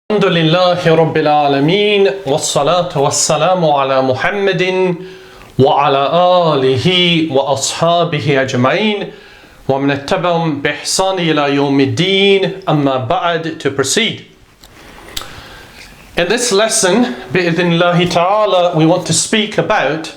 الحمد لله رب العالمين والصلاة والسلام على محمد وعلى آله وأصحابه أجمعين ومن اتبعهم بإحسان إلى يوم الدين أما بعد. To proceed. In this lesson, بإذن الله تعالى, we want to speak about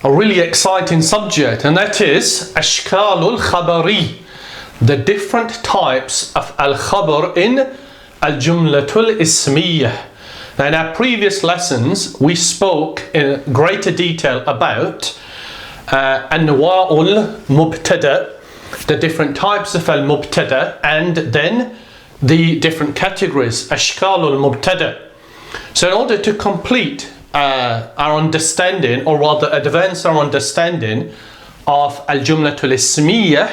a really exciting subject, and that is أشكال الخبر, the different types of al-khabar in الجملة الاسمية. Now, in our previous lessons, we spoke in greater detail about أنواع المبتدأ, the different types of al-mubtada, and then the different categories, أشكال المبتدأ. So in order to complete our understanding, or rather advance our understanding of الجملة الاسمية,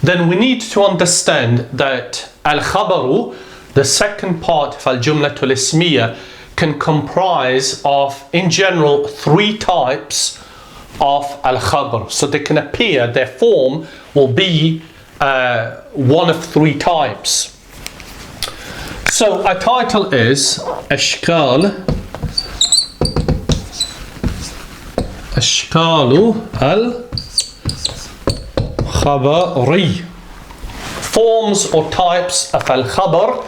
then we need to understand that al-khabaru, the second part of al-jumla al-ismiya, can comprise of, in general, three types of al-khabar. So they can appear, their form will be one of three types. So our title is أشكال al-khabari, forms or types of al-khabar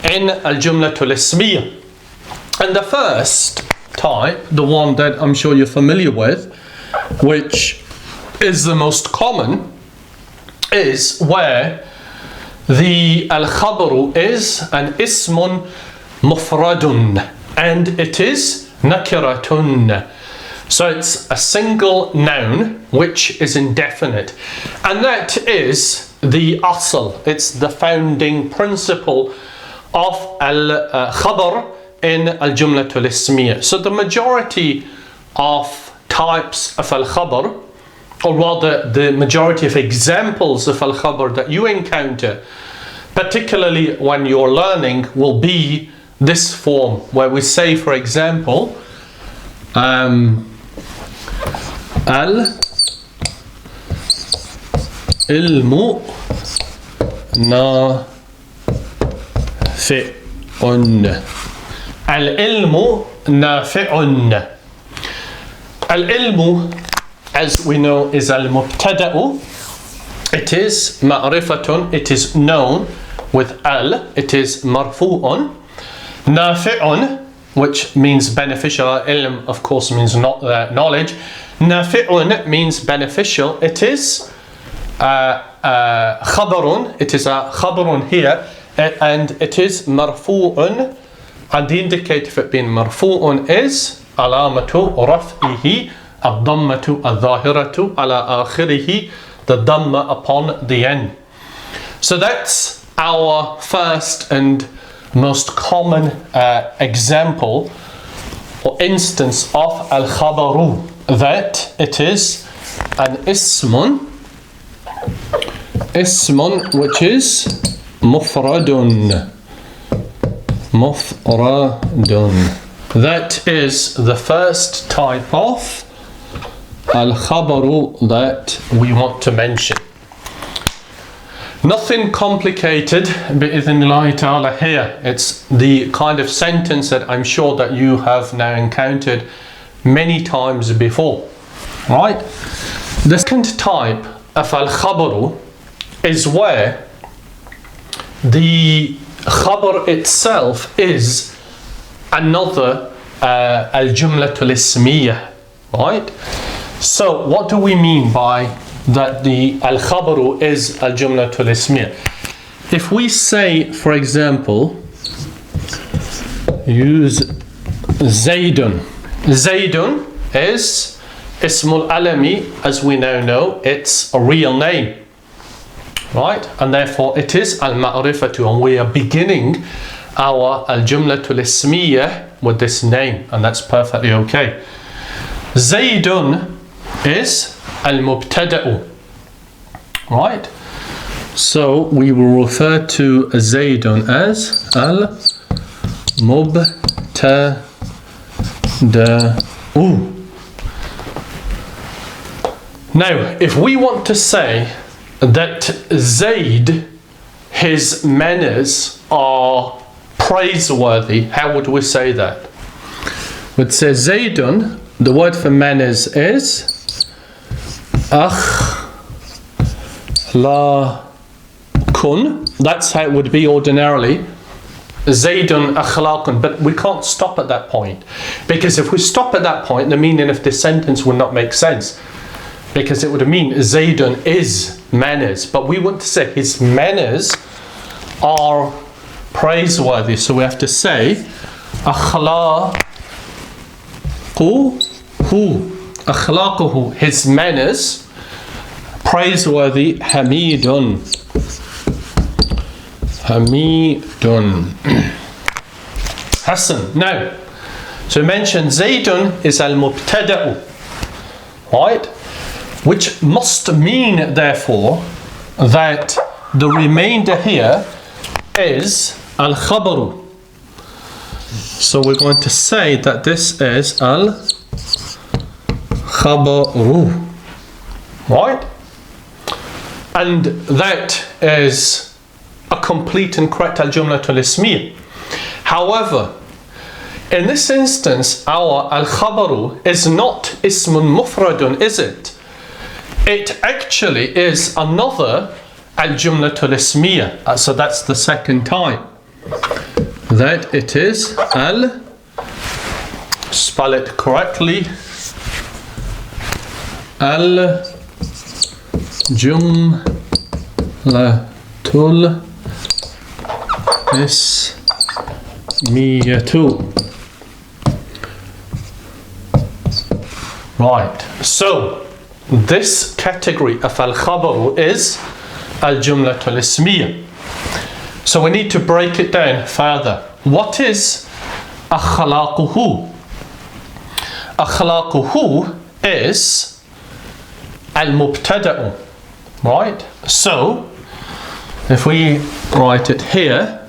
in al-jumla al-ismiya. And the first type, the one that I'm sure you're familiar with, which is the most common, is where the al-khabaru is an ismun mufradun and it is nakiratun. So it's a single noun which is indefinite, and that is the asl, it's the founding principle of al-khabar in al-jumla al-ismiya. So the majority of types of al-khabar, or rather the majority of examples of al-khabar that you encounter, particularly when you're learning, will be this form, where we say, for example, al-ilmu nafi'un. Al-ilmu nafi'un. Al-ilmu, as we know, is al-mubtada'u. It is ma'rifatun, it is known with al, it is marfu'un. Nafi'un, which means beneficial. Ilm, of course, means not knowledge. Nafi'un means beneficial. It is khabarun, it is a khabarun here, and it is marfu'un, and the indicator of it being marfu'un is alamatu raf'ihi ad-dammatu al-zahiratu ala akhirihi, the dhamma upon the end. So that's our first and most common example or instance of al-khabaru, that it is an ismun which is mufradun. That is the first type of al-khabaru that we want to mention. Nothing complicated bi'idhnillahi ta'ala here. It's the kind of sentence that I'm sure that you have now encountered many times before, right? The second type of al-khabaru is where the khabar itself is another al-jumla al-ismiyah, right? So what do we mean by that the al-khabaru is al-jumla al-ismiyah? If we say, for example, use Zaydun. Zaydun is ismul alami, as we now know, it's a real name, right? And therefore it is al-ma'rifatu, and we are beginning our al-jumla al-ismiyah with this name, and that's perfectly okay. Zaydun is al-mubtada'u, right? So we will refer to Zaydun as al-mubtada'u. Now, if we want to say that Zayd, his manners are praiseworthy, how would we say that? We'd say Zaydun, the word for manners is akhlaqun. That's how it would be ordinarily. Zaydun akhlaqun. But we can't stop at that point. Because if we stop at that point, the meaning of this sentence would not make sense. Because it would mean Zaydun is manners. But we want to say his manners are praiseworthy. So we have to say akhlaquhu, his manners, praiseworthy, hamidun. Hassan. Now, so we mentioned Zaydun is al-mubtada'u, right? Which must mean, therefore, that the remainder here is al-khabaru. So we're going to say that this is al-khabaru, right? And that is a complete and correct al-jumla al-ismiya. However, in this instance, our al-khabaru is not ismun mufradun, is it? It actually is another al-jumla al-ismiya. So that's the second time that it is spell it correctly, al-jumlatul ismiyatu. Right, so this category of al-khabaru is al-jumlatul ismiyah. So we need to break it down further. What is akhlaquhu? Akhlaquhu is al-mubtada'u, right? So if we write it here,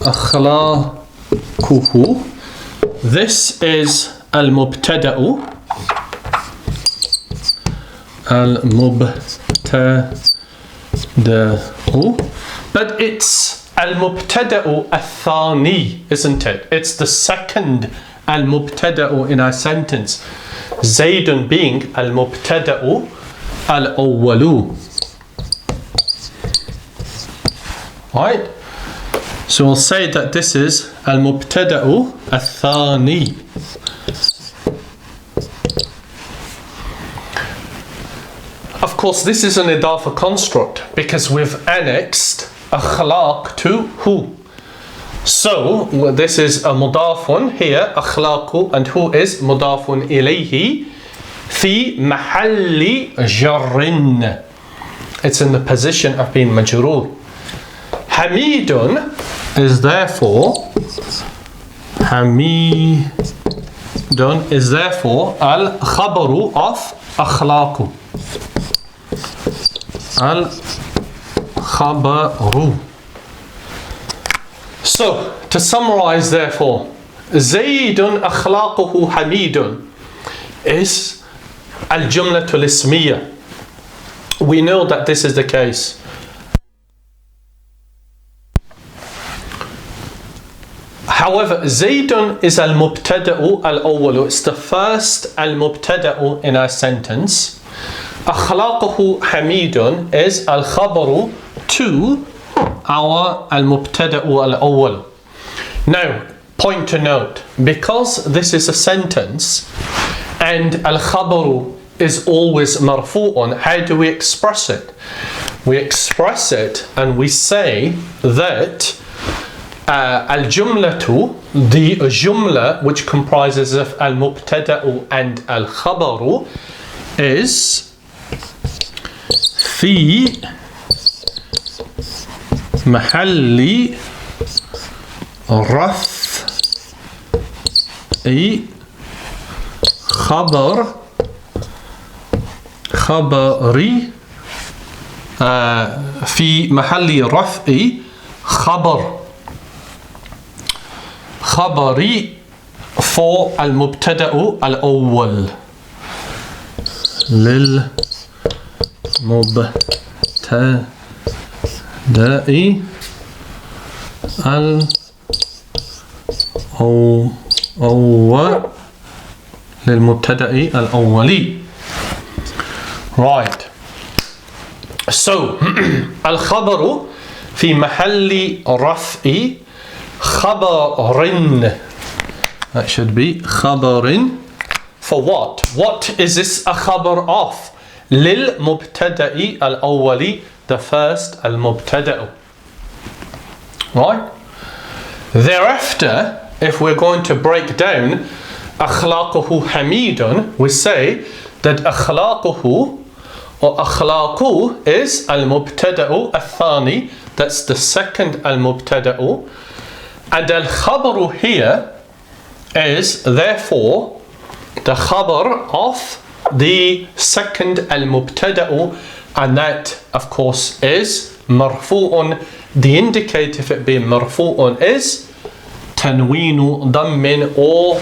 akhlaquhu, this is al-mubtada'u, but it's al-mubtada'u al-thani, isn't it? It's the second al-mubtada'u in our sentence. Zaydun being al-mubtada'u al-awwalu. Right? So we'll say that this is al-mubtada'u al-thani. Of course, this is an idafa construct because we've annexed akhlaq to hu. So this is a mudafun here, akhlaqu, and hu is mudafun ilayhi fi mahalli jarrin. It's in the position of being majroor. Hamidun is therefore al-khabaru of akhlaqu. Al-khabaru. So, to summarize therefore, Zaydun akhlaquhu hamidun is al-jumla al-ismiya. We know that this is the case. However, Zaydun is al-mubtada'u al-awwalu. It's the first al-mubtada'u in our sentence. Akhlaquhu hamidun is al-khabaru to our al-mubtada'u al-awwal. Now, point to note, because this is a sentence and al-khabaru is always marfu'un, how do we express it? We express it and we say that al-jumlatu, the jumla which comprises of al-mubtada'u and al-khabaru, is في محل رفع خبري في محل رفع خبري for المبتدأ الأول للمبتدأ الأول للمبتدأ الأولي. Right. So الخبر في محل رفع خبر. That should be خبر. For what? What is this a خبر of? للمبتدأ الأولي, the first المبتدأ. Right? Thereafter, if we're going to break down أخلاقه حميد, we say that أخلاقه or أخلاقه is المبتدأ الثاني, that's the second المبتدأ, and الخبر here is therefore the خبر of the second المبتدأ, and that of course is مرفوع. The indicator for it being مرفوع is تنوين ضم or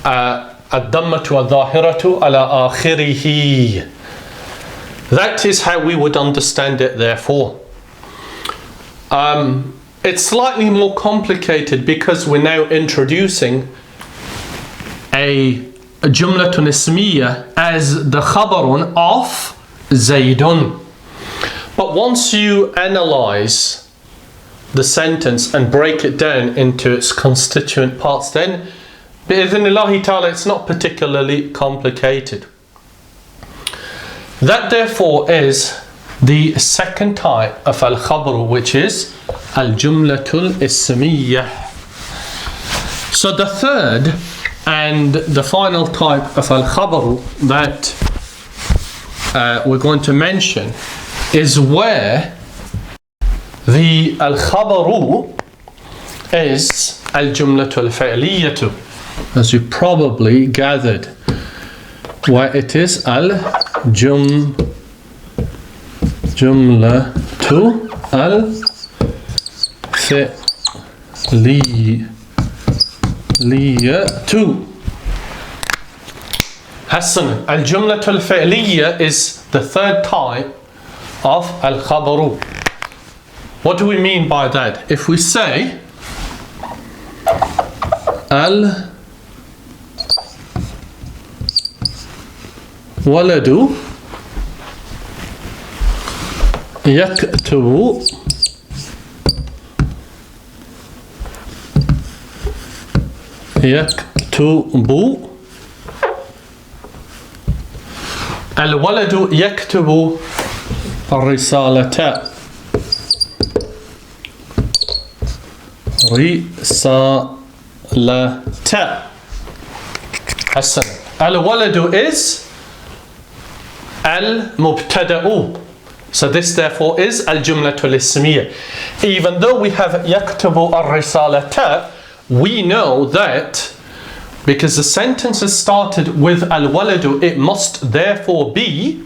الضمة الظاهرة على آخره. That is how we would understand it therefore. It's slightly more complicated because we're now introducing a جملة اسمية as the خبر of زيد. But once you analyze the sentence and break it down into its constituent parts, then بإذن الله تعالى it's not particularly complicated. That therefore is the second type of al-khabr, which is al-jumlatul ismiyah. So the third and the final type of al-khabr that we're going to mention is where the al-khabru is al-jumlatul fi'liyatu, as you probably gathered, where it is al-jumlatu al-fi'liyatu. Hassan, al-jumlatul fi'liya is the third type of al-khabaru. What do we mean by that? If we say al-waladu yaktubu al-waladu yaktubu الرسالة حسن. الولد is al-mubtada'u. So this therefore is al-jumlatul ismiyah. Even though we have yaktubu ar-risalata, we know that because the sentence is started with al-waladu, it must therefore be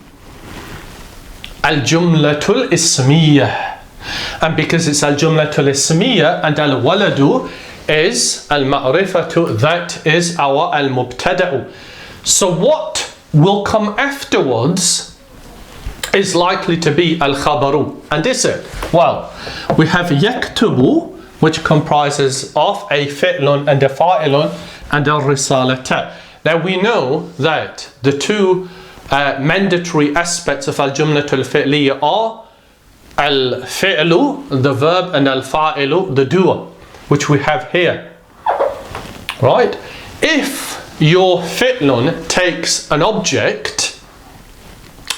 al-jumlatul ismiyah. And because it's al-jumlatul ismiyah and al-waladu is al-ma'rifatu, that is our al-mubtada'u. So what will come afterwards is likely to be al-khabaru. And is it? Well, we have yaktubu, which comprises of a fi'lun and a fa'ilun and a risalata. Now we know that the two mandatory aspects of al-jumlatul fi'liyah are al-fi'lu, the verb, and al-fa'ilu, the doer, which we have here. Right? If your fi'lun takes an object,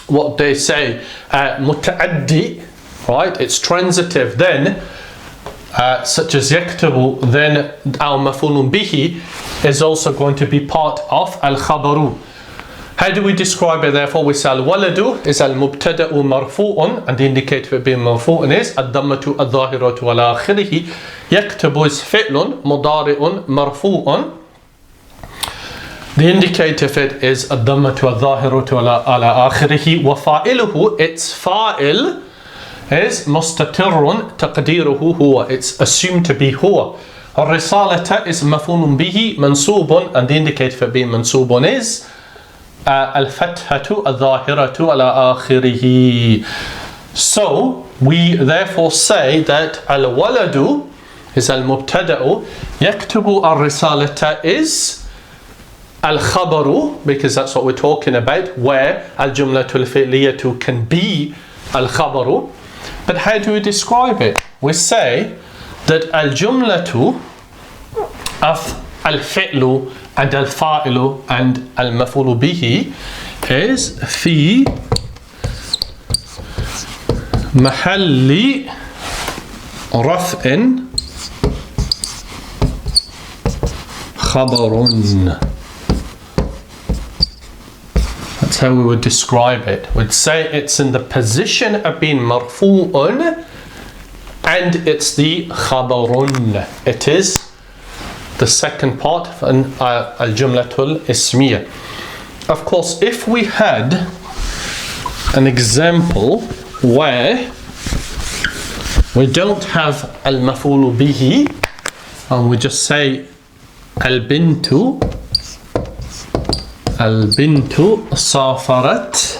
what they say, muta'addi, right? It's transitive, then such as yaktubu, then al-maf'ulun bihi is also going to be part of al-khabaru. How do we describe it therefore? We say al-waladu is al-mubtada'u marfu'un, and the indicator for being marfu'un is ad-dammatu ad-dhahiratu ala akhirihi. Yaktubu is fi'lun mudari'un marfu'un. The indicator for it is ad-dammatu ad-dhahiratu ala akhirihi. Wa fa'iluhu, its fa'il is mustatirrun taqdiruhu huwa. It's assumed to be huwa. Al-risalata is maf'ulun bihi mansubun, and the indicator for being mansubun is al-fathatu al-dhahiratu ala akhirihi. So we therefore say that al-waladu is al-mubtada'u. يكتب الرسالة is al-khabaru, because that's what we're talking about, where al-jumlatul fi'liyatu can be al-khabaru. But how do we describe it? We say that al-jumlatu of al-fi'lu and al-fa'ilu and al-maf'ulu bihi is fi mahalli raf'in khabarun. That's how we would describe it. We'd say it's in the position of being marfu'un, and it's the khabarun. It is the second part of al-jumlatul ismiya. Of course, if we had an example where we don't have al-maf'ulu bihi, and we just say al-bintu safarat,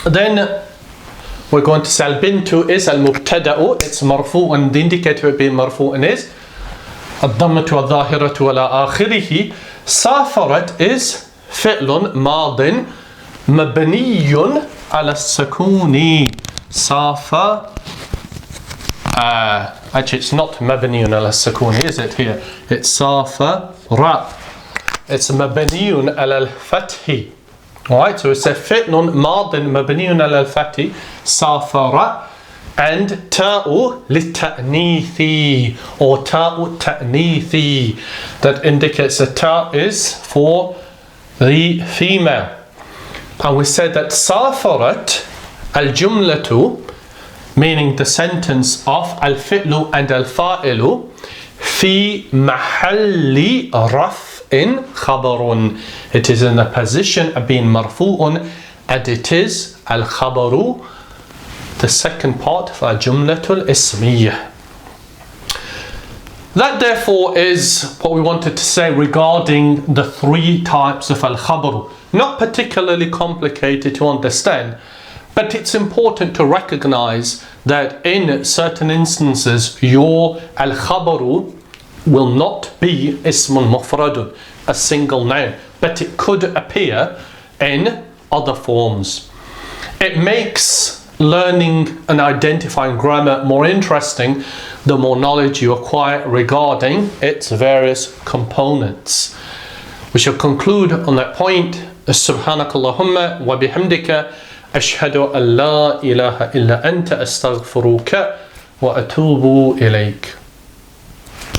then we're going to say al-bintu is al-mubtada'u, it's marfu', and the indicator of being marfu'un is الضمة والظاهرة ولا آخره. سافرت is فعل ماض مبني على السكون. Actually, it's not مبني على السكون, is it here? It's سافر. It's مبني على الفتح. Alright, so it's a فعل ماض مبني على الفتح سافر, and تاء للتأنيث or تاء التأنيث, that indicates that ta is for the female. And we said that safarat al-jumlatu, meaning the sentence of al-fi'lu and al-fa'ilu, fi mahalli raf'in khabarun. It is in the position of being marfu'un, and it is al-khabaru, the second part of al-jumlatul ismiya. That therefore is what we wanted to say regarding the three types of al-khabaru. Not particularly complicated to understand, but it's important to recognize that in certain instances your al-khabaru will not be ismun mufradun, a single noun, but it could appear in other forms. It makes learning and identifying grammar more interesting the more knowledge you acquire regarding its various components. We shall conclude on that point. Subhanakallahumma wa bihamdika ashhadu an la ilaha illa anta astaghfiruka wa atubu ilayk.